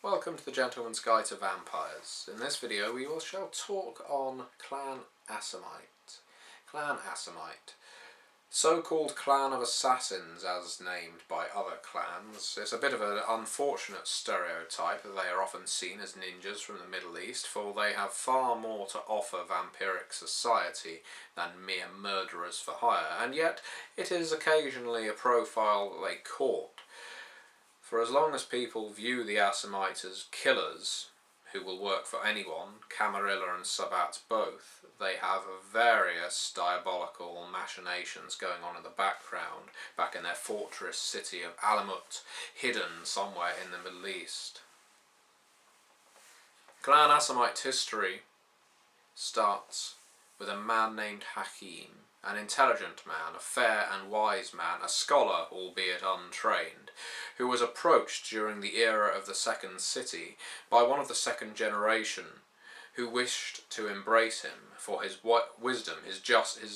Welcome to the Gentleman's Guide to Vampires. In this video we shall talk on Clan Assamite. Clan Assamite. So-called clan of assassins as named by other clans. It's a bit of an unfortunate stereotype that they are often seen as ninjas from the Middle East, for they have far more to offer vampiric society than mere murderers for hire, and yet it is occasionally a profile that they court. For as long as people view the Assamites as killers who will work for anyone, Camarilla and Sabbat both, they have various diabolical machinations going on in the background, back in their fortress city of Alamut, hidden somewhere in the Middle East. Clan Assamite history starts with a man named Hakim, an intelligent man, a fair and wise man, a scholar, albeit untrained, who was approached during the era of the Second City by one of the second generation, who wished to embrace him for his wisdom, his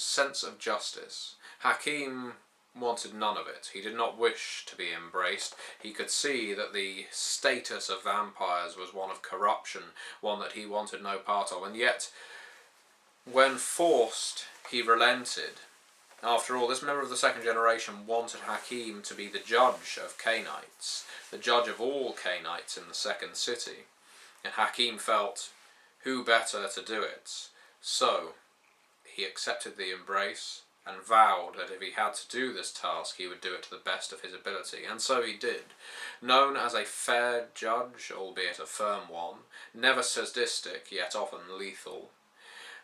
sense of justice. Hakim wanted none of it. He did not wish to be embraced. He could see that the status of vampires was one of corruption, one that he wanted no part of, and yet, when forced, he relented. After all, this member of the second generation wanted Hakim to be the judge of Canaanites, the judge of all Canaanites in the second city, and Hakim felt, who better to do it? So, he accepted the embrace and vowed that if he had to do this task, he would do it to the best of his ability, and so he did. Known as a fair judge, albeit a firm one, never sadistic, yet often lethal,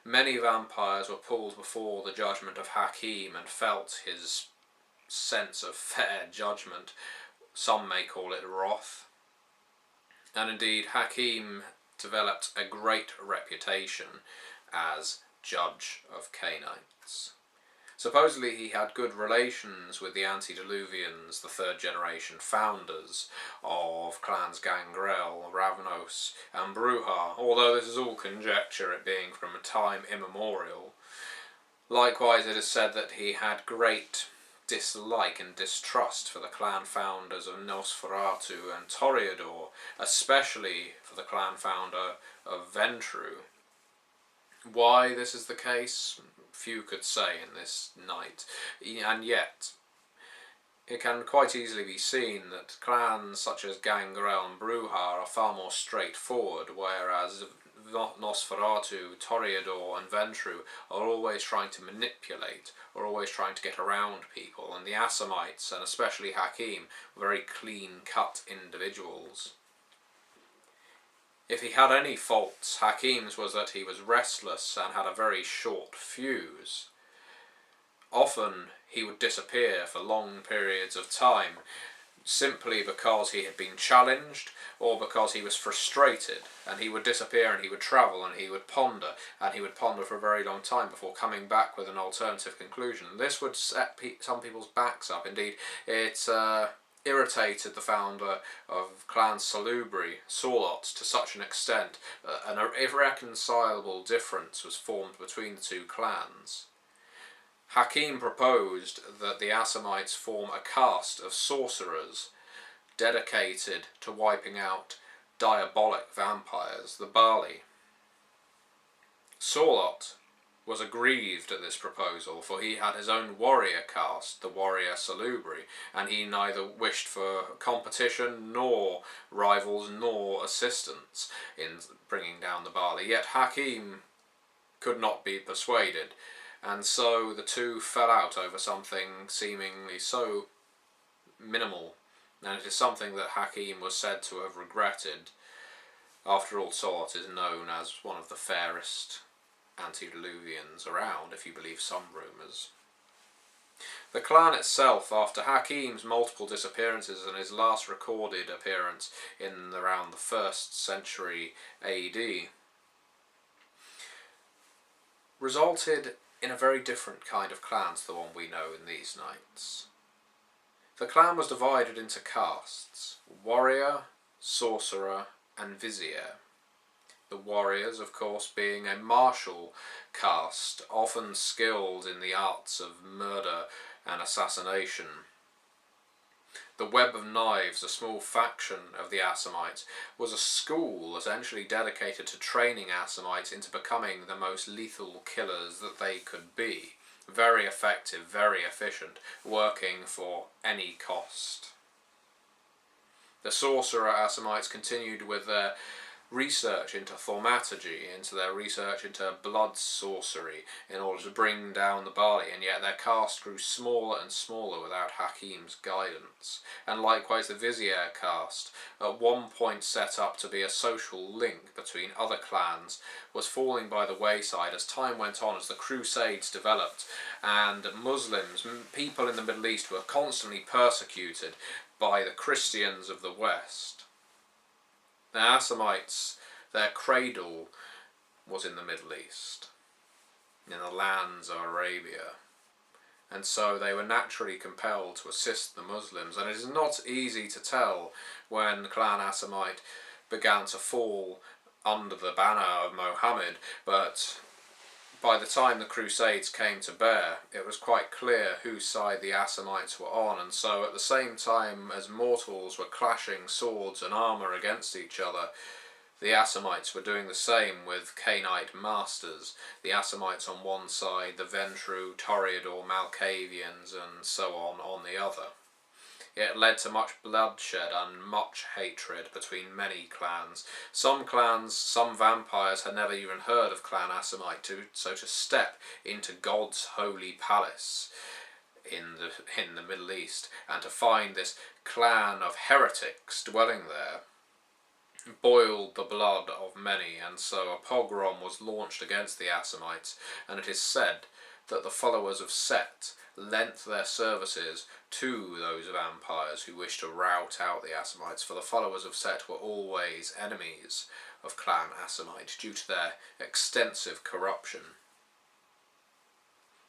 many vampires were pulled before the judgment of Hakim and felt his sense of fair judgment. Some may call it wrath. And indeed, Hakim developed a great reputation as judge of Canaanites. Supposedly he had good relations with the antediluvians, the third generation founders of clans Gangrel, Ravnos and Bruja, although this is all conjecture, it being from a time immemorial. Likewise, it is said that he had great dislike and distrust for the clan founders of Nosferatu and Toreador, especially for the clan founder of Ventru. Why this is the case, few could say in this night, and yet it can quite easily be seen that clans such as Gangrel and Bruja are far more straightforward, whereas Nosferatu, Toreador and Ventru are always trying to manipulate, or always trying to get around people, and the Assamites, and especially Hakim, were very clean-cut individuals. If he had any faults, Hakim's was that he was restless and had a very short fuse. Often he would disappear for long periods of time, simply because he had been challenged or because he was frustrated, and he would disappear and he would travel and he would ponder for a very long time before coming back with an alternative conclusion. This would set some people's backs up. Indeed, it irritated the founder of Clan Salubri, Sorcerers, to such an extent an irreconcilable difference was formed between the two clans. Hakim proposed that the Assamites form a caste of sorcerers dedicated to wiping out diabolic vampires, the Bali. Sorcerers was aggrieved at this proposal, for he had his own warrior caste, the warrior Salubri, and he neither wished for competition, nor rivals, nor assistance in bringing down the Bali. Yet Hakim could not be persuaded, and so the two fell out over something seemingly so minimal, and it is something that Hakim was said to have regretted. After all, Sorcerers is known as one of the fairest antediluvians around, if you believe some rumours. The clan itself, after Hakim's multiple disappearances and his last recorded appearance in around the 1st century AD, resulted in a very different kind of clan to the one we know in these nights. The clan was divided into castes: warrior, sorcerer and vizier. The warriors, of course, being a martial caste, often skilled in the arts of murder and assassination. The Web of Knives, a small faction of the Assamites, was a school essentially dedicated to training Assamites into becoming the most lethal killers that they could be. Very effective, very efficient, working for any cost. The Sorcerer Assamites continued with their research into thaumaturgy, into their research into blood sorcery, in order to bring down the Bali, and yet their caste grew smaller and smaller without Hakim's guidance. And likewise the Vizier caste, at one point set up to be a social link between other clans, was falling by the wayside as time went on, as the Crusades developed, and Muslims, people in the Middle East, were constantly persecuted by the Christians of the West. The Assamites, their cradle was in the Middle East, in the lands of Arabia, and so they were naturally compelled to assist the Muslims. And it is not easy to tell when Clan Assamite began to fall under the banner of Mohammed, but by the time the Crusades came to bear, it was quite clear whose side the Assamites were on, and so at the same time as mortals were clashing swords and armour against each other, the Assamites were doing the same with Cainite masters, the Assamites on one side, the Ventru, Toreador, Malkavians and so on the other. It led to much bloodshed and much hatred between many clans. Some clans, some vampires, had never even heard of Clan Assamite, so to step into God's holy palace in the Middle East, and to find this clan of heretics dwelling there, boiled the blood of many, and so a pogrom was launched against the Assamites, and it is said that the followers of Set lent their services to those vampires who wished to rout out the Assamites, for the followers of Set were always enemies of Clan Assamite due to their extensive corruption.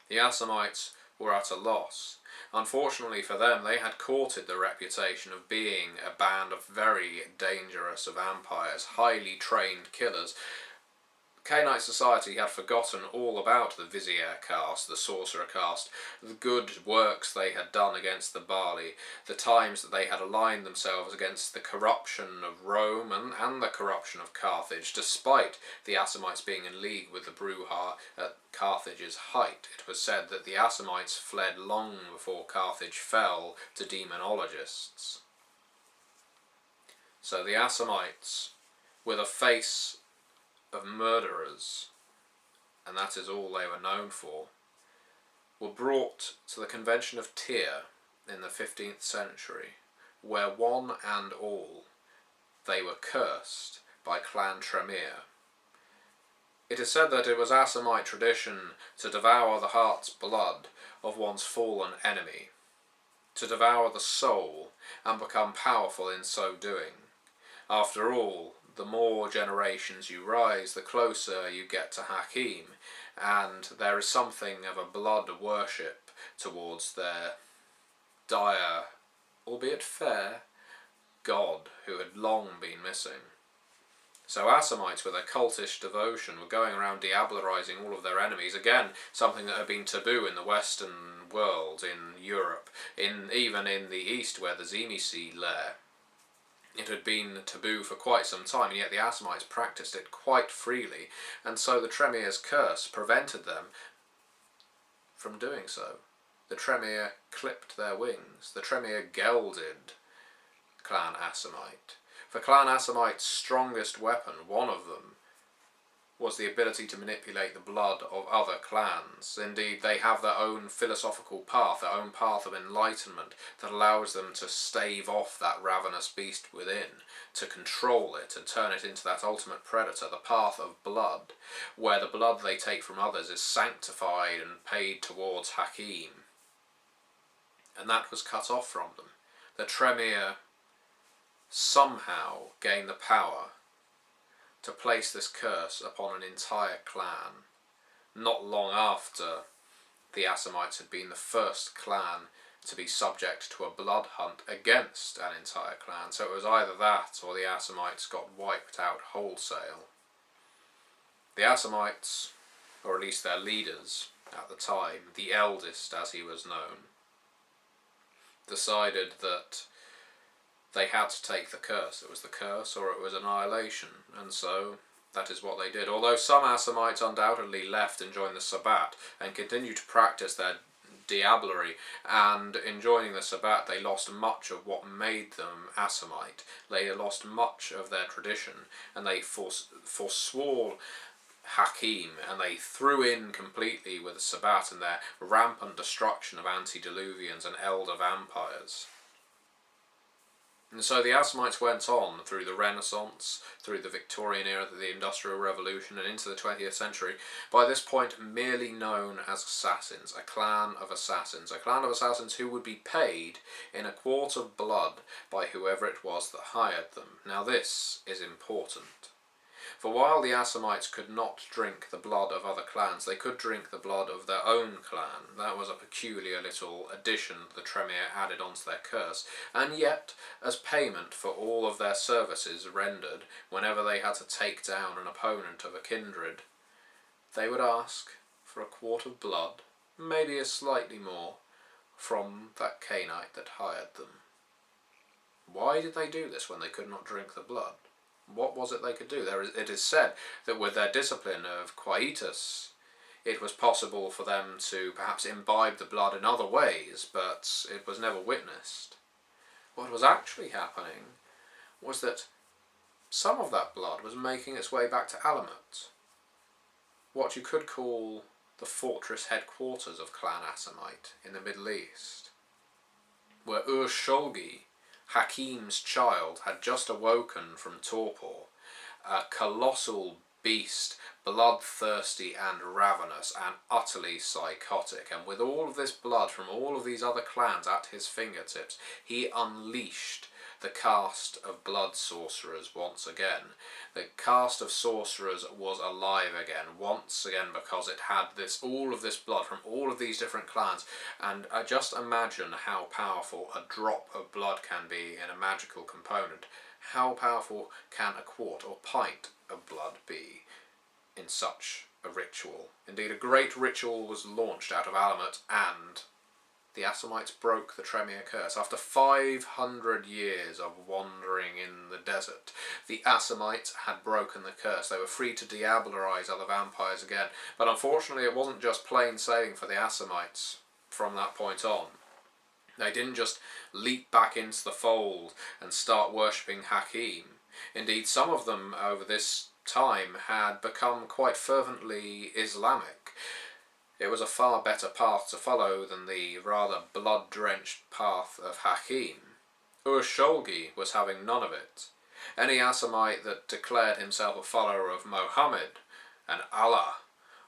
The Assamites were at a loss. Unfortunately for them, they had courted the reputation of being a band of very dangerous vampires, highly trained killers. Cainite society had forgotten all about the Vizier caste, the Sorcerer caste, the good works they had done against the Bali, the times that they had aligned themselves against the corruption of Rome and the corruption of Carthage. Despite the Assamites being in league with the Bruja at Carthage's height, it was said that the Assamites fled long before Carthage fell to demonologists. So the Assamites, with a face of murderers, and that is all they were known for, were brought to the Convention of Tyr in the 15th century, where one and all they were cursed by Clan Tremere. It is said that it was Assamite tradition to devour the heart's blood of one's fallen enemy, to devour the soul and become powerful in so doing. After all, the more generations you rise, the closer you get to Hakim, and there is something of a blood worship towards their dire, albeit fair, god who had long been missing. So Assamites, with their cultish devotion, were going around diablerizing all of their enemies, again something that had been taboo in the Western world, in Europe, even in the East where the Zemisi lay. It had been taboo for quite some time, and yet the Assamites practiced it quite freely, and so the Tremere's curse prevented them from doing so. The Tremere clipped their wings. The Tremere gelded Clan Assamite. For Clan Assamite's strongest weapon, one of them, was the ability to manipulate the blood of other clans. Indeed, they have their own philosophical path, their own path of enlightenment that allows them to stave off that ravenous beast within, to control it and turn it into that ultimate predator, the path of blood, where the blood they take from others is sanctified and paid towards Hakim. And that was cut off from them. The Tremere somehow gained the power to place this curse upon an entire clan, not long after the Assamites had been the first clan to be subject to a blood hunt against an entire clan. So it was either that or the Assamites got wiped out wholesale. The Assamites, or at least their leaders at the time, the eldest as he was known, decided that they had to take the curse. It was the curse or it was annihilation, and so that is what they did. Although some Assamites undoubtedly left and joined the Sabbat and continued to practice their diablerie, and in joining the Sabbat they lost much of what made them Assamite. They lost much of their tradition, and they forswore Hakim, and they threw in completely with the Sabbat and their rampant destruction of antediluvians and elder vampires. And so the Assamites went on through the Renaissance, through the Victorian era, the Industrial Revolution, and into the 20th century, by this point merely known as assassins, a clan of assassins who would be paid in a quart of blood by whoever it was that hired them. Now this is important. For while the Assamites could not drink the blood of other clans, they could drink the blood of their own clan. That was a peculiar little addition the Tremere added onto their curse, and yet, as payment for all of their services rendered whenever they had to take down an opponent of a kindred, they would ask for a quart of blood, maybe a slightly more, from that Canaanite that hired them. Why did they do this when they could not drink the blood? What was it they could do? It is said that with their discipline of quietus, it was possible for them to perhaps imbibe the blood in other ways, but it was never witnessed. What was actually happening was that some of that blood was making its way back to Alamut, what you could call the fortress headquarters of Clan Assamite in the Middle East, where Ur-Sholgi, Hakim's child, had just awoken from torpor, a colossal beast, bloodthirsty and ravenous and utterly psychotic, and with all of this blood from all of these other clans at his fingertips, he unleashed the caste of blood sorcerers once again. The caste of sorcerers was alive again, once again, because it had all of this blood from all of these different clans. And just imagine how powerful a drop of blood can be in a magical component. How powerful can a quart or pint of blood be in such a ritual? Indeed, a great ritual was launched out of Alamut, and the Assamites broke the Tremere curse. After 500 years of wandering in the desert, the Assamites had broken the curse. They were free to diablerize other vampires again. But unfortunately, it wasn't just plain sailing for the Assamites from that point on. They didn't just leap back into the fold and start worshipping Hakim. Indeed, some of them over this time had become quite fervently Islamic. It was a far better path to follow than the rather blood-drenched path of Hakim. Ur-Sholgi was having none of it. Any Assamite that declared himself a follower of Mohammed and Allah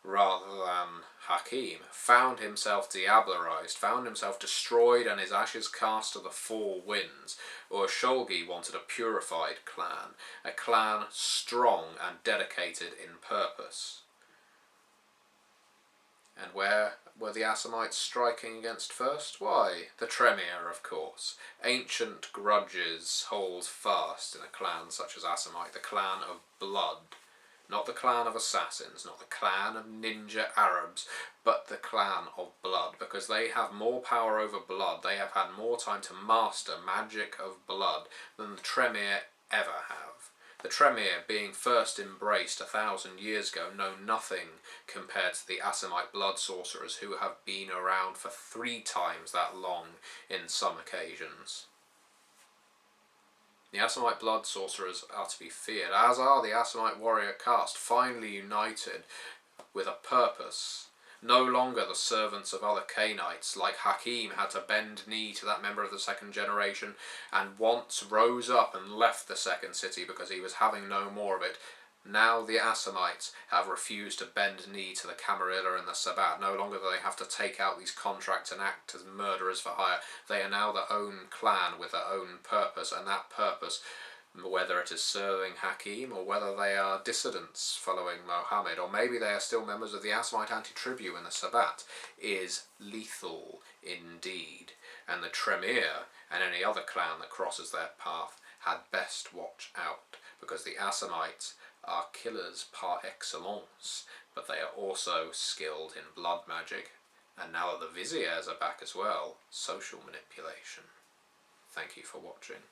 rather than Hakim found himself diablerized, found himself destroyed, and his ashes cast to the four winds. Ur-Sholgi wanted a purified clan, a clan strong and dedicated in purpose. And where were the Assamites striking against first? Why, the Tremere, of course. Ancient grudges hold fast in a clan such as Assamite, the clan of blood. Not the clan of assassins, not the clan of ninja Arabs, but the clan of blood, because they have more power over blood, they have had more time to master magic of blood than the Tremere ever have. The Tremere, being first embraced 1,000 years ago, know nothing compared to the Assamite blood sorcerers who have been around for 3 times that long in some occasions. The Assamite blood sorcerers are to be feared, as are the Assamite warrior caste, finally united with a purpose. No longer the servants of other Canaanites, like Hakim had to bend knee to that member of the second generation, and once rose up and left the second city because he was having no more of it. Now the Assamites have refused to bend knee to the Camarilla and the Sabbat. No longer do they have to take out these contracts and act as murderers for hire. They are now their own clan with their own purpose, and that purpose, whether it is serving Hakim or whether they are dissidents following Mohammed, or maybe they are still members of the Assamite anti-tribu in the Sabbat, is lethal indeed. And the Tremere and any other clan that crosses their path had best watch out, because the Assamites are killers par excellence, but they are also skilled in blood magic, and now that the Viziers are back as well, social manipulation. Thank you for watching.